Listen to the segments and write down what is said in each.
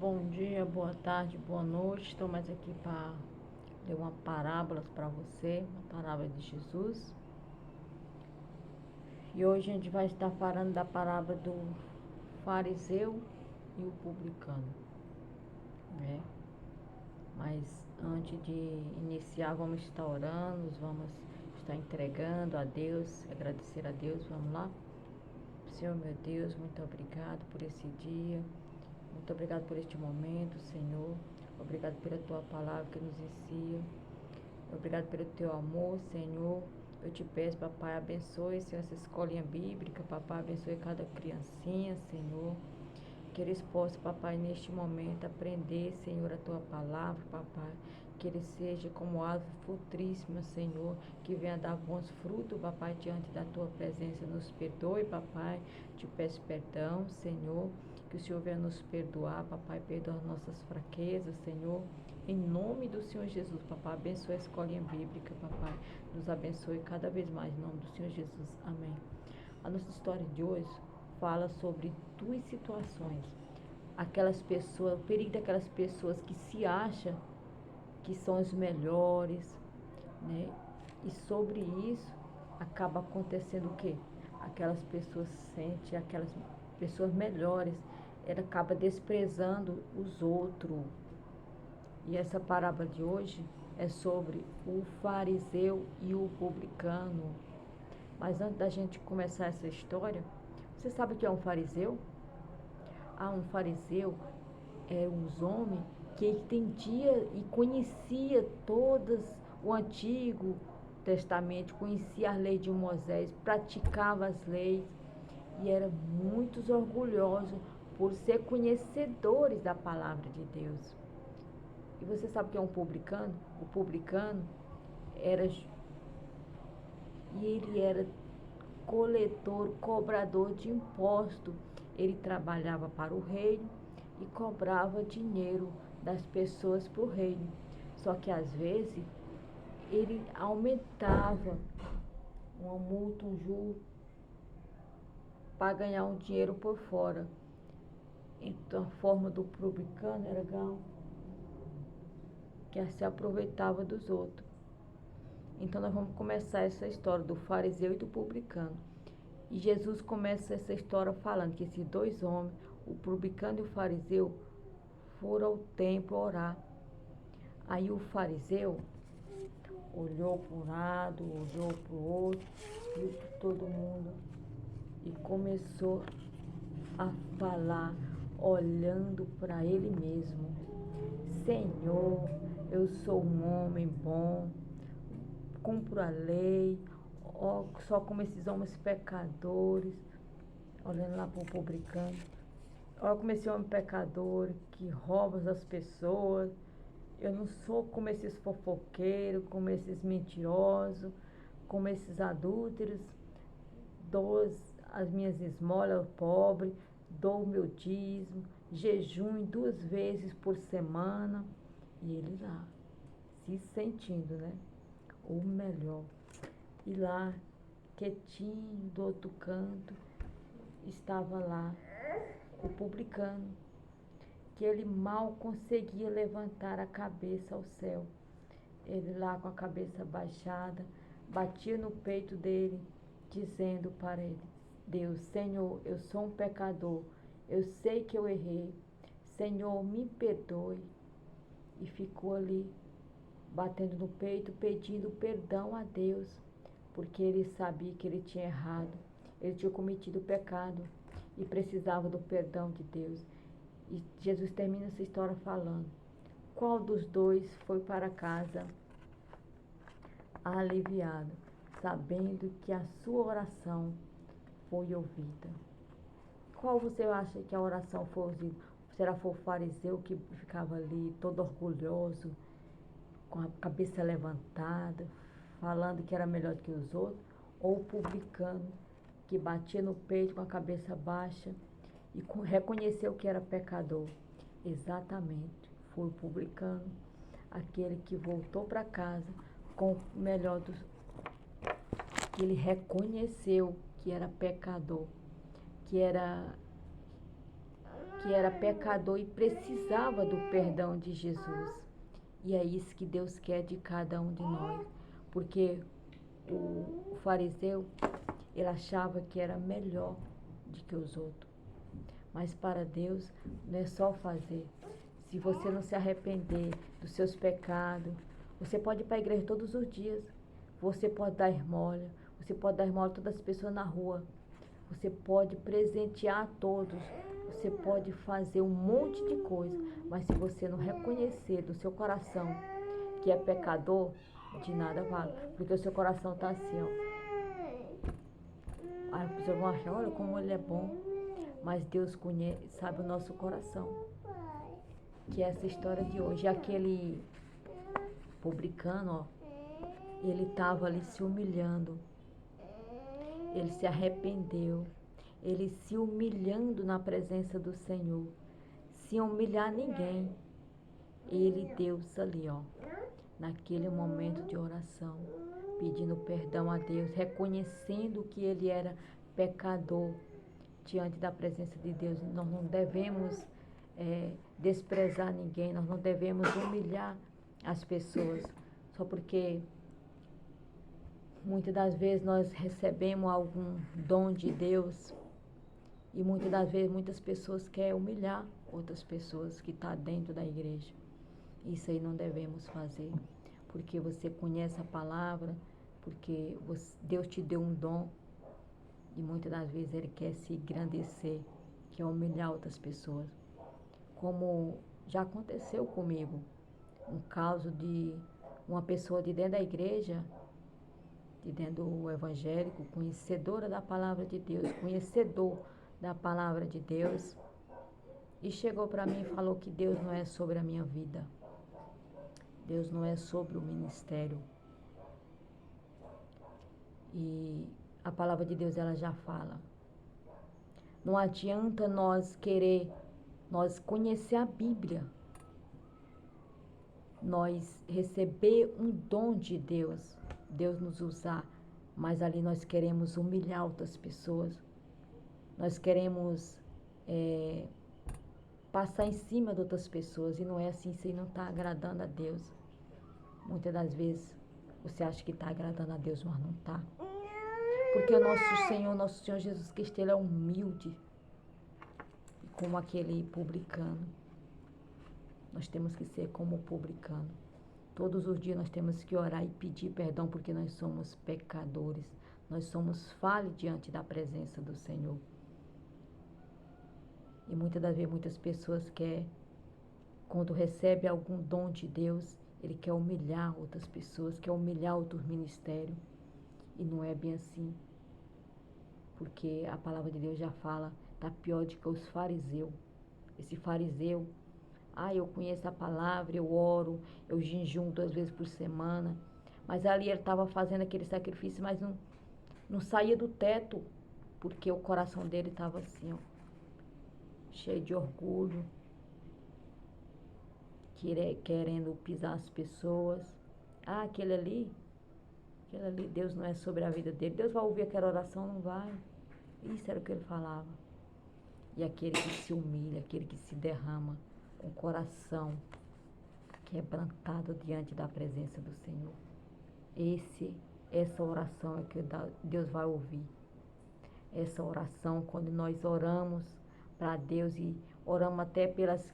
Bom dia, boa tarde, boa noite. Estou mais aqui para ler uma parábola para você, uma parábola de Jesus. E hoje a gente vai estar falando da parábola do fariseu e o publicano, né? Mas antes de iniciar, vamos estar orando, vamos estar entregando a Deus, agradecer a Deus. Vamos lá? Senhor meu Deus, muito obrigado por esse dia. Muito obrigado por este momento, Senhor. Obrigado pela tua palavra que nos ensina. Obrigado pelo teu amor, Senhor. Eu te peço, papai, abençoe, Senhor, essa escolinha bíblica, papai, abençoe cada criancinha, Senhor. Que eles possam, papai, neste momento aprender, Senhor, a tua palavra, papai. Que ele seja como árvore frutríssima, Senhor, que venha dar bons frutos, papai, diante da tua presença. Nos perdoe, papai. Te peço perdão, Senhor. Que o Senhor venha nos perdoar, papai. Perdoa as nossas fraquezas, Senhor. Em nome do Senhor Jesus, papai. Abençoe a escolinha bíblica, papai. Nos abençoe cada vez mais, em nome do Senhor Jesus. Amém. A nossa história de hoje fala sobre duas situações. Aquelas pessoas, o perigo daquelas pessoas que se acham que são os melhores, né? E sobre isso acaba acontecendo o quê? Aquelas pessoas sentem, aquelas pessoas melhores, ela acaba desprezando os outros. E essa parábola de hoje é sobre o fariseu e o publicano. Mas antes da gente começar essa história, você sabe o que é um fariseu? Um fariseu é os homens que entendia e conhecia todas o Antigo Testamento, conhecia as leis de Moisés, praticava as leis e era muito orgulhoso por ser conhecedores da palavra de Deus. E você sabe o que é um publicano? O publicano era ele era coletor, cobrador de imposto. Ele trabalhava para o reino e cobrava dinheiro das pessoas para o reino. Só que às vezes ele aumentava uma multa, um juro, para ganhar um dinheiro por fora. Então a forma do publicano era que se aproveitava dos outros. Então nós vamos começar essa história do fariseu e do publicano. E Jesus começa essa história falando que esses dois homens, o publicano e o fariseu, foram ao templo orar. Aí o fariseu olhou para um lado, olhou para o outro, viu para todo mundo e começou a falar, olhando para ele mesmo. Senhor, eu sou um homem bom, cumpro a lei, só como esses homens pecadores, olhando lá para o publicano. Olha como esse homem pecador que rouba as pessoas. Eu não sou como esses fofoqueiros, como esses mentirosos, como esses adúlteros. Dou as minhas esmolas ao pobre, dou o meu dízimo, jejum 2 vezes por semana. E ele lá, se sentindo, né? O melhor. E lá, quietinho, do outro canto, estava lá o publicano, que ele mal conseguia levantar a cabeça ao céu. Ele lá com a cabeça baixada, batia no peito dele, dizendo para ele: Deus, Senhor, eu sou um pecador, eu sei que eu errei, Senhor, me perdoe. E ficou ali, batendo no peito, pedindo perdão a Deus, porque ele sabia que ele tinha errado, ele tinha cometido pecado e precisava do perdão de Deus. E Jesus termina essa história falando: qual dos dois foi para casa aliviado, sabendo que a sua oração foi ouvida? Qual você acha que a oração foi ouvida? Será que foi o fariseu que ficava ali todo orgulhoso, com a cabeça levantada, falando que era melhor do que os outros? Ou o publicano, que batia no peito com a cabeça baixa e reconheceu que era pecador? Exatamente, foi o publicano, aquele que voltou para casa com o melhor dos... Ele reconheceu que era pecador, que que era pecador e precisava do perdão de Jesus. E é isso que Deus quer de cada um de nós. Porque o fariseu, ele achava que era melhor do que os outros. Mas para Deus não é só fazer. Se você não se arrepender dos seus pecados, você pode ir para a igreja todos os dias. Você pode dar esmola. Você pode dar esmola a todas as pessoas na rua. Você pode presentear a todos. Você pode fazer um monte de coisa. Mas se você não reconhecer do seu coração que é pecador, de nada vale. Porque o seu coração está assim, ó. Aí as pessoas vão achar, olha como ele é bom. Mas Deus conhece, sabe o nosso coração. Que é essa história de hoje. Aquele publicano, ó, ele estava ali se humilhando. Ele se arrependeu. Ele se humilhando na presença do Senhor. Sem humilhar ninguém. Ele, Deus ali, ó, naquele momento de oração, pedindo perdão a Deus, reconhecendo que ele era pecador diante da presença de Deus. Nós não devemos desprezar ninguém, nós não devemos humilhar as pessoas, só porque muitas das vezes nós recebemos algum dom de Deus e muitas das vezes muitas pessoas querem humilhar outras pessoas que estão dentro da igreja. Isso aí não devemos fazer, porque você conhece a palavra, porque Deus te deu um dom e muitas das vezes Ele quer se engrandecer, quer humilhar outras pessoas. Como já aconteceu comigo, um caso de uma pessoa de dentro da igreja, de dentro do evangélico, conhecedora da palavra de Deus, conhecedor da palavra de Deus, e chegou para mim e falou que Deus não é sobre a minha vida. Deus não é sobre o ministério. E a palavra de Deus, ela já fala. Não adianta nós conhecer a Bíblia, nós receber um dom de Deus, Deus nos usar, mas ali nós queremos humilhar outras pessoas, nós queremos passar em cima de outras pessoas, e não é assim, isso aí não está agradando a Deus. Muitas das vezes você acha que está agradando a Deus, mas não está. Porque o nosso Senhor Jesus Cristo, Ele é humilde, como aquele publicano. Nós temos que ser como o publicano. Todos os dias nós temos que orar e pedir perdão, porque nós somos pecadores. Nós somos falhos diante da presença do Senhor. E muitas das vezes muitas pessoas querem, quando recebe algum dom de Deus, ele quer humilhar outras pessoas, quer humilhar outros ministérios. E não é bem assim. Porque a palavra de Deus já fala, está pior do que os fariseus. Esse fariseu, eu conheço a palavra, eu oro, eu jejum 2 vezes por semana. Mas ali ele estava fazendo aquele sacrifício, mas não saía do teto, porque o coração dele estava assim, ó, cheio de orgulho, querendo pisar as pessoas. Aquele ali, Deus não é sobre a vida dele. Deus vai ouvir aquela oração? Não vai. Isso era o que ele falava. E aquele que se humilha, aquele que se derrama com o coração quebrantado diante da presença do Senhor. Essa oração é que Deus vai ouvir. Essa oração, quando nós oramos para Deus e oramos até pelas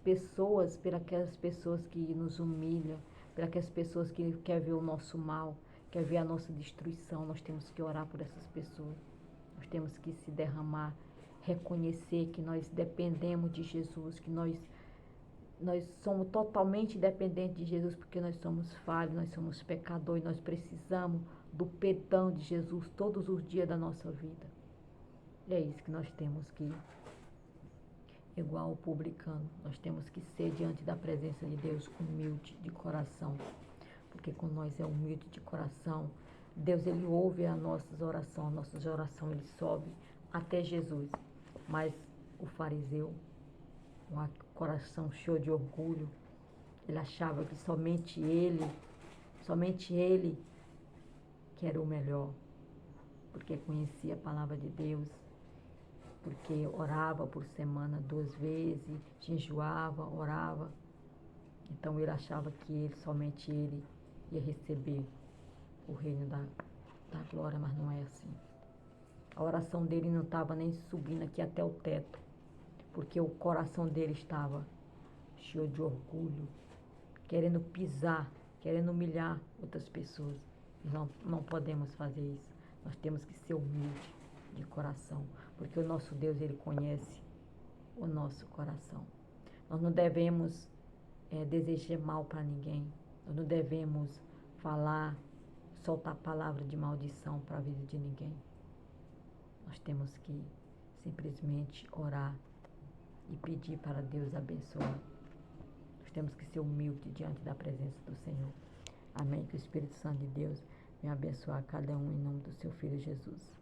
pessoas, pelas pessoas que nos humilham, pelas pessoas que querem ver o nosso mal, querem ver a nossa destruição, nós temos que orar por essas pessoas. Nós temos que se derramar, reconhecer que nós dependemos de Jesus, que nós somos totalmente dependentes de Jesus, porque nós somos falhos, nós somos pecadores, nós precisamos do perdão de Jesus todos os dias da nossa vida. E é isso que nós temos que, igual o publicano, nós temos que ser diante da presença de Deus humilde de coração, porque quando nós é humilde de coração, Deus, Ele ouve as nossas orações Ele sobe até Jesus. Mas o fariseu, com o coração cheio de orgulho, ele achava que somente ele que era o melhor, porque conhecia a palavra de Deus, porque orava por semana 2 vezes, jejuava, orava. Então ele achava que somente ele ia receber o reino da glória, mas não é assim. A oração dele não estava nem subindo aqui até o teto, porque o coração dele estava cheio de orgulho, querendo pisar, querendo humilhar outras pessoas. Não podemos fazer isso. Nós temos que ser humildes de coração, porque o nosso Deus, ele conhece o nosso coração. Nós não devemos desejar mal para ninguém. Nós não devemos falar, soltar palavra de maldição para a vida de ninguém. Nós temos que simplesmente orar e pedir para Deus abençoar. Nós temos que ser humildes diante da presença do Senhor. Amém. Que o Espírito Santo de Deus venha abençoar cada um em nome do seu Filho Jesus.